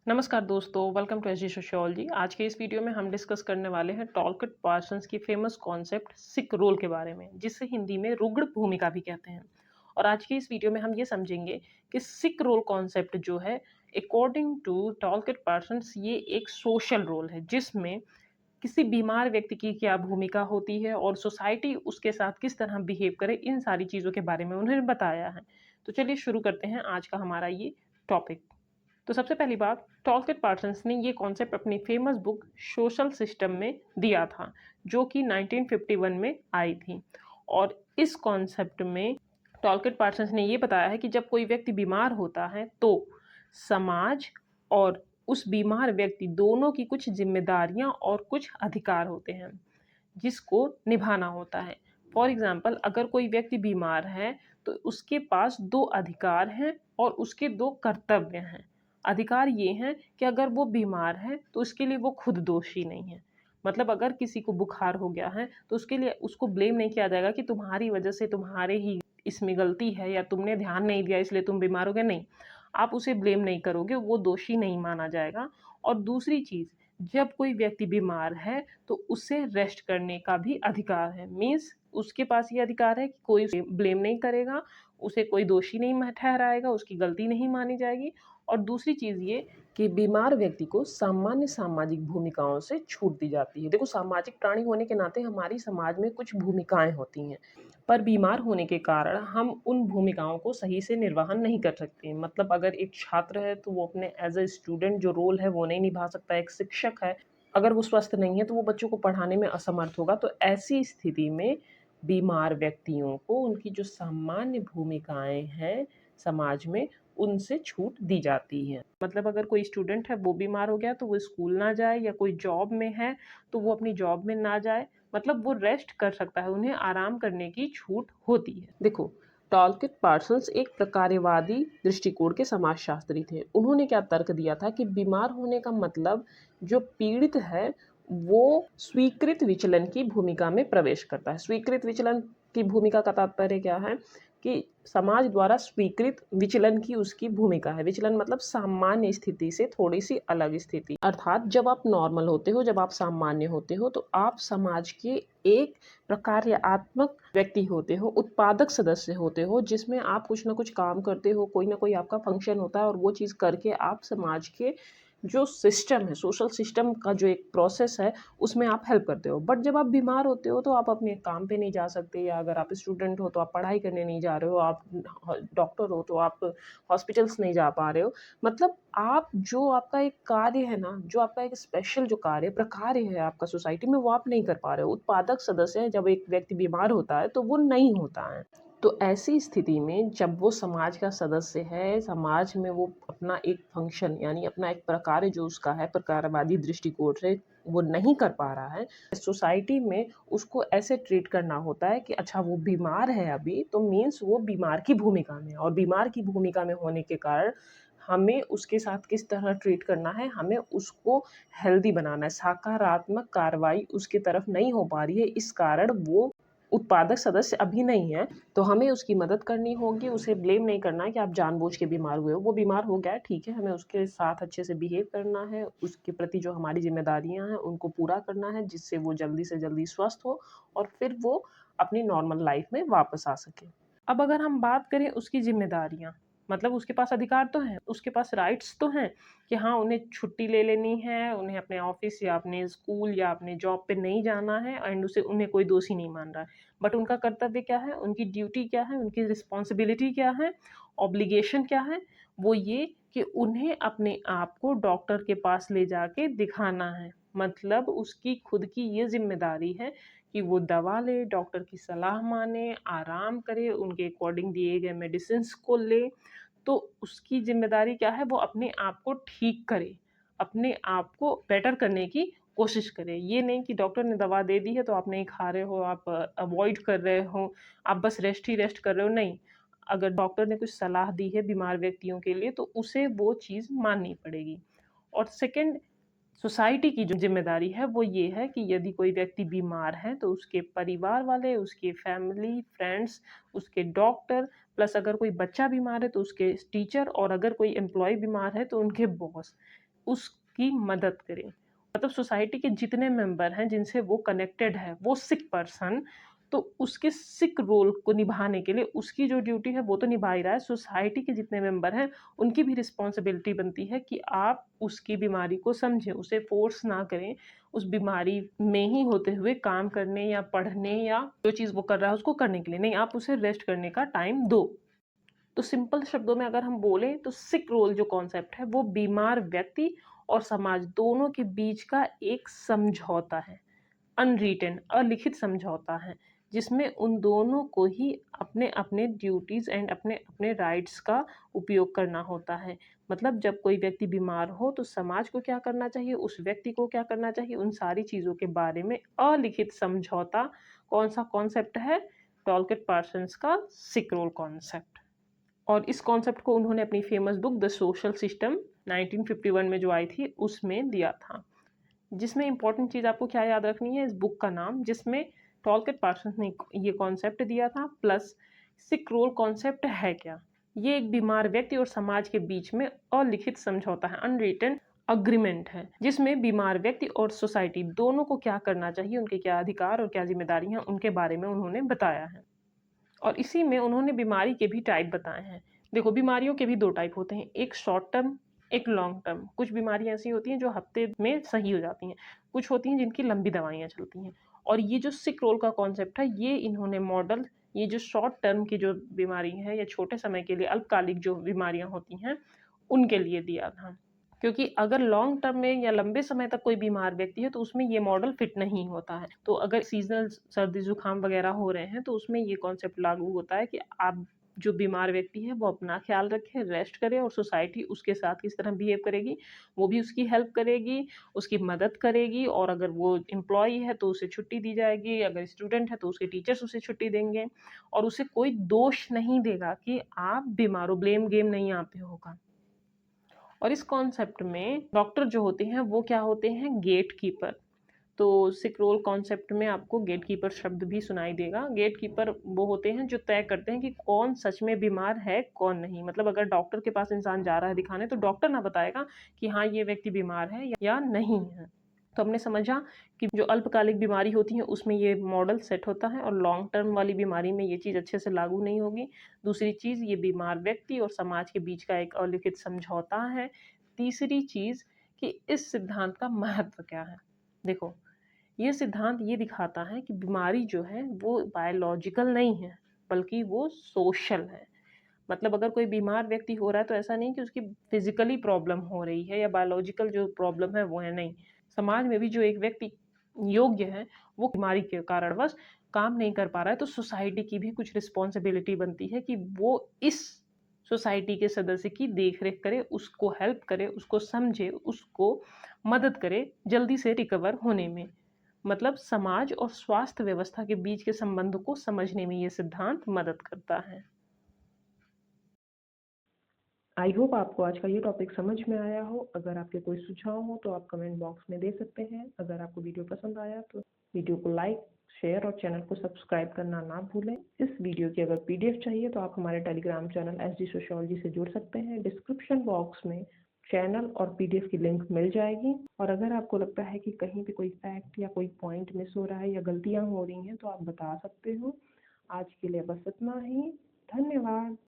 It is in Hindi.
नमस्कार दोस्तों, वेलकम टू एसजी सोशियोलॉजी। आज के इस वीडियो में हम डिस्कस करने वाले हैं टॉलकिट पार्सन्स की फेमस कॉन्सेप्ट सिक रोल के बारे में, जिसे हिंदी में रुग्ण भूमिका भी कहते हैं। और आज के इस वीडियो में हम ये समझेंगे कि सिक रोल कॉन्सेप्ट जो है, अकॉर्डिंग टू टॉलकिट पार्सन्स, ये एक सोशल रोल है जिसमें किसी बीमार व्यक्ति की क्या भूमिका होती है और सोसाइटी उसके साथ किस तरह बिहेव करे, इन सारी चीज़ों के बारे में उन्होंने बताया है। तो चलिए शुरू करते हैं आज का हमारा ये टॉपिक। तो सबसे पहली बात, टॉलकिट पार्सन्स ने ये कॉन्सेप्ट अपनी फेमस बुक सोशल सिस्टम में दिया था, जो कि 1951 में आई थी। और इस कॉन्सेप्ट में टॉलकिट पार्सन्स ने ये बताया है कि जब कोई व्यक्ति बीमार होता है तो समाज और उस बीमार व्यक्ति दोनों की कुछ जिम्मेदारियां और कुछ अधिकार होते हैं जिसको निभाना होता है। फॉर एग्जाम्पल, अगर कोई व्यक्ति बीमार है तो उसके पास दो अधिकार हैं और उसके दो कर्तव्य हैं। अधिकार ये हैं कि अगर वो बीमार है तो उसके लिए वो खुद दोषी नहीं है। मतलब अगर किसी को बुखार हो गया है तो उसके लिए उसको ब्लेम नहीं किया जाएगा कि तुम्हारी वजह से तुम्हारे ही इसमें गलती है या तुमने ध्यान नहीं दिया इसलिए तुम बीमार हो गए। नहीं, आप उसे ब्लेम नहीं करोगे, वो दोषी नहीं माना जाएगा। और दूसरी चीज़, जब कोई व्यक्ति बीमार है तो उसे रेस्ट करने का भी अधिकार है। मीन्स उसके पास ये अधिकार है कि कोई उसे ब्लेम नहीं करेगा, उसे कोई दोषी नहीं ठहराएगा, उसकी गलती नहीं मानी जाएगी। और दूसरी चीज़ ये कि बीमार व्यक्ति को सामान्य सामाजिक भूमिकाओं से छूट दी जाती है। देखो, सामाजिक प्राणी होने के नाते हमारी समाज में कुछ भूमिकाएं होती हैं, पर बीमार होने के कारण हम उन भूमिकाओं को सही से निर्वहन नहीं कर सकते। मतलब अगर एक छात्र है तो वो अपने एज अ स्टूडेंट जो रोल है वो नहीं निभा सकता। एक शिक्षक है, अगर वो स्वस्थ नहीं है तो वो बच्चों को पढ़ाने में असमर्थ होगा। तो ऐसी स्थिति में बीमार व्यक्तियों को उनकी जो सामान्य भूमिकाएं हैं समाज में, उनसे छूट दी जाती है। मतलब अगर कोई स्टूडेंट है वो बीमार हो गया तो वो स्कूल ना जाए, या कोई जॉब में है तो वो अपनी जॉब में ना जाए। मतलब वो रेस्ट कर सकता है, उन्हें आराम करने की छूट होती है। देखो, टॉलकिट पार्सन्स एक प्रकारवादी दृष्टिकोण के समाजशास्त्री थे। उन्होंने क्या तर्क दिया था कि बीमार होने का मतलब जो पीड़ित है वो स्वीकृत विचलन की भूमिका में प्रवेश करता है। स्वीकृत विचलन की भूमिका का तात्पर्य क्या है कि समाज द्वारा स्वीकृत विचलन की उसकी भूमिका है। विचलन मतलब सामान्य स्थिति से थोड़ी सी अलग स्थिति। अर्थात जब आप नॉर्मल होते हो, जब आप सामान्य होते हो, तो आप समाज के एक प्रकार्यात्मक व्यक्ति होते हो, उत्पादक सदस्य होते हो, जिसमें आप कुछ ना कुछ काम करते हो, कोई ना कोई आपका फंक्शन होता है और वो चीज़ करके आप समाज के जो सिस्टम है, सोशल सिस्टम का जो एक प्रोसेस है, उसमें आप हेल्प करते हो। बट जब आप बीमार होते हो तो आप अपने काम पे नहीं जा सकते, या अगर आप स्टूडेंट हो तो आप पढ़ाई करने नहीं जा रहे हो, आप डॉक्टर हो तो आप हॉस्पिटल्स नहीं जा पा रहे हो। मतलब आप जो आपका एक कार्य है ना, जो आपका एक स्पेशल जो प्रकार्य है आपका सोसाइटी में, वो आप नहीं कर पा रहे हो। उत्पादक सदस्य है, जब एक व्यक्ति बीमार होता है तो वो नहीं होता है। तो ऐसी स्थिति में जब वो समाज का सदस्य है, समाज में वो अपना एक फंक्शन यानी अपना एक प्रकार जो उसका है प्रकारवादी दृष्टिकोण से वो नहीं कर पा रहा है, सोसाइटी में उसको ऐसे ट्रीट करना होता है कि अच्छा वो बीमार है अभी, तो मीन्स वो बीमार की भूमिका में है, और बीमार की भूमिका में होने के कारण हमें उसके साथ किस तरह ट्रीट करना है, हमें उसको हेल्दी बनाना है। सकारात्मक कार्रवाई उसकी तरफ नहीं हो पा रही है, इस कारण वो उत्पादक सदस्य अभी नहीं है। तो हमें उसकी मदद करनी होगी, उसे ब्लेम नहीं करना है कि आप जानबूझ के बीमार हुए हो। वो बीमार हो गया है, ठीक है, हमें उसके साथ अच्छे से बिहेव करना है, उसके प्रति जो हमारी जिम्मेदारियां हैं उनको पूरा करना है, जिससे वो जल्दी से जल्दी स्वस्थ हो और फिर वो अपनी नॉर्मल लाइफ में वापस आ सके। अब अगर हम बात करें उसकी जिम्मेदारियां, मतलब उसके पास अधिकार तो हैं, उसके पास राइट्स तो हैं कि हाँ, उन्हें छुट्टी ले लेनी है, उन्हें अपने ऑफिस या अपने स्कूल या अपने जॉब पे नहीं जाना है, एंड उसे उन्हें कोई दोषी नहीं मान रहा है। बट उनका कर्तव्य क्या है, उनकी ड्यूटी क्या है, उनकी रिस्पॉन्सिबिलिटी क्या है, ऑब्लिगेशन क्या है? वो ये कि उन्हें अपने आप को डॉक्टर के पास ले जाके दिखाना है। मतलब उसकी खुद की ये जिम्मेदारी है कि वो दवा ले, डॉक्टर की सलाह माने, आराम करे, उनके अकॉर्डिंग दिए गए मेडिसिन्स को ले। तो उसकी ज़िम्मेदारी क्या है, वो अपने आप को ठीक करे, अपने आप को बेटर करने की कोशिश करे। ये नहीं कि डॉक्टर ने दवा दे दी है तो आप नहीं खा रहे हो, आप अवॉइड कर रहे हो, आप बस रेस्ट ही रेस्ट कर रहे हो, नहीं। अगर डॉक्टर ने कुछ सलाह दी है बीमार व्यक्तियों के लिए तो उसे वो चीज़ माननी पड़ेगी। और सेकंड, सोसाइटी की जो ज़िम्मेदारी है वो ये है कि यदि कोई व्यक्ति बीमार है तो उसके परिवार वाले, उसके फैमिली, फ्रेंड्स, उसके डॉक्टर, प्लस अगर कोई बच्चा बीमार है तो उसके टीचर, और अगर कोई एम्प्लॉय बीमार है तो उनके बॉस, उसकी मदद करें। मतलब सोसाइटी के जितने मेंबर हैं जिनसे वो कनेक्टेड है, वो सिक पर्सन, तो उसके सिक रोल को निभाने के लिए उसकी जो ड्यूटी है वो तो निभा ही रहा है, सोसाइटी के जितने मेंबर हैं उनकी भी रिस्पॉन्सिबिलिटी बनती है कि आप उसकी बीमारी को समझें, उसे फ़ोर्स ना करें, उस बीमारी में ही होते हुए काम करने या पढ़ने या जो चीज़ वो कर रहा है उसको करने के लिए, नहीं, आप उसे रेस्ट करने का टाइम दो। तो सिंपल शब्दों में अगर हम बोलें तो सिक रोल जो कॉन्सेप्ट है वो बीमार व्यक्ति और समाज दोनों के बीच का एक समझौता है, अनरिटन अलिखित समझौता है, जिसमें उन दोनों को ही अपने-अपने ड्यूटीज़ एंड अपने-अपने राइट्स का उपयोग करना होता है। मतलब जब कोई व्यक्ति बीमार हो तो समाज को क्या करना चाहिए, उस व्यक्ति को क्या करना चाहिए, उन सारी चीज़ों के बारे में अलिखित समझौता कौन-सा कॉन्सेप्ट है? टॉलकिट पार्सन्स का सिक रोल कॉन्सेप्ट। और इस कॉन्सेप्ट को उन्होंने अपनी famous book the social system 1951 में जो आई थी उसमें दिया था। जिसमें इम्पोर्टेंट चीज़ आपको क्या याद रखनी है, इस बुक का नाम जिसमें टॉलकिट पार्सन्स ने ये कॉन्सेप्ट दिया था, प्लस सिक रोल कॉन्सेप्ट है क्या? ये एक बीमार व्यक्ति और समाज के बीच में अलिखित समझौता है, अनरिटन एग्रीमेंट है, जिसमें बीमार व्यक्ति और सोसाइटी दोनों को क्या करना चाहिए, उनके क्या अधिकार और क्या ज़िम्मेदारी हैं, उनके बारे में उन्होंने बताया है। और इसी में उन्होंने बीमारी के भी टाइप बताए हैं। देखो, बीमारियों के भी 2 टाइप होते हैं, एक शॉर्ट टर्म, एक लॉन्ग टर्म। कुछ बीमारियाँ ऐसी होती हैं जो हफ्ते में सही हो जाती हैं, कुछ होती हैं जिनकी लंबी दवाइयाँ चलती हैं। और ये जो सिक रोल का कॉन्सेप्ट है, ये इन्होंने मॉडल, ये जो शॉर्ट टर्म की जो बीमारी है या छोटे समय के लिए अल्पकालिक जो बीमारियाँ होती हैं, उनके लिए दिया था। क्योंकि अगर लॉन्ग टर्म में या लंबे समय तक कोई बीमार व्यक्ति है तो उसमें ये मॉडल फिट नहीं होता है। तो अगर सीज़नल सर्दी-जुकाम वगैरह हो रहे हैं तो उसमें ये कॉन्सेप्ट लागू होता है कि आप जो बीमार व्यक्ति है वो अपना ख़्याल रखे, रेस्ट करे और सोसाइटी उसके साथ किस तरह बिहेव करेगी, वो भी उसकी हेल्प करेगी, उसकी मदद करेगी और अगर वो एम्प्लॉयी है तो उसे छुट्टी दी जाएगी, अगर स्टूडेंट है तो उसके टीचर्स उसे छुट्टी देंगे और उसे कोई दोष नहीं देगा कि आप बीमार हो, ब्लेम गेम नहीं यहाँ पे होगा। और इस कॉन्सेप्ट में डॉक्टर जो होते हैं वो क्या होते हैं, गेटकीपर। तो सिक रोल कॉन्सेप्ट में आपको गेटकीपर शब्द भी सुनाई देगा। गेटकीपर वो होते हैं जो तय करते हैं कि कौन सच में बीमार है, कौन नहीं। मतलब अगर डॉक्टर के पास इंसान जा रहा है दिखाने तो डॉक्टर ना बताएगा कि हाँ, ये व्यक्ति बीमार है या नहीं है। तो हमने समझा कि जो अल्पकालिक बीमारी होती है उसमें ये मॉडल सेट होता है और लॉन्ग टर्म वाली बीमारी में ये चीज़ अच्छे से लागू नहीं होगी। दूसरी चीज़, ये बीमार व्यक्ति और समाज के बीच का एक अलिखित समझौता है। तीसरी चीज़ कि इस सिद्धांत का महत्व क्या है? देखो, ये सिद्धांत ये दिखाता है कि बीमारी जो है वो बायोलॉजिकल नहीं है, बल्कि वो सोशल है। मतलब अगर कोई बीमार व्यक्ति हो रहा है तो ऐसा नहीं कि उसकी फिज़िकली प्रॉब्लम हो रही है या बायोलॉजिकल जो प्रॉब्लम है वो है, नहीं। समाज में भी जो एक व्यक्ति योग्य है, वो बीमारी के कारणवश काम नहीं कर पा रहा है, तो सोसाइटी की भी कुछ रिस्पॉन्सिबिलिटी बनती है कि वो इस सोसाइटी के सदस्य की देख-रेख करे, उसको हेल्प करे, उसको समझे, उसको मदद करे जल्दी से रिकवर होने में। मतलब समाज और स्वास्थ्य व्यवस्था के बीच के संबंध को समझने में ये सिद्धांत मदद करता है। आई होप आपको आज का ये टॉपिक समझ में आया हो। अगर आपके कोई सुझाव हो तो आप कमेंट बॉक्स में दे सकते हैं। अगर आपको वीडियो पसंद आया तो वीडियो को लाइक, शेयर और चैनल को सब्सक्राइब करना ना भूलें। इस वीडियो की अगर पीडीएफ चाहिए तो आप हमारे टेलीग्राम चैनल एसडी सोशियोलॉजी से जुड़ सकते हैं। डिस्क्रिप्शन बॉक्स में चैनल और पीडीएफ की लिंक मिल जाएगी। और अगर आपको लगता है कि कहीं भी कोई फैक्ट या कोई पॉइंट मिस हो रहा है या गलतियाँ हो रही हैं तो आप बता सकते हो। आज के लिए बस इतना ही। धन्यवाद।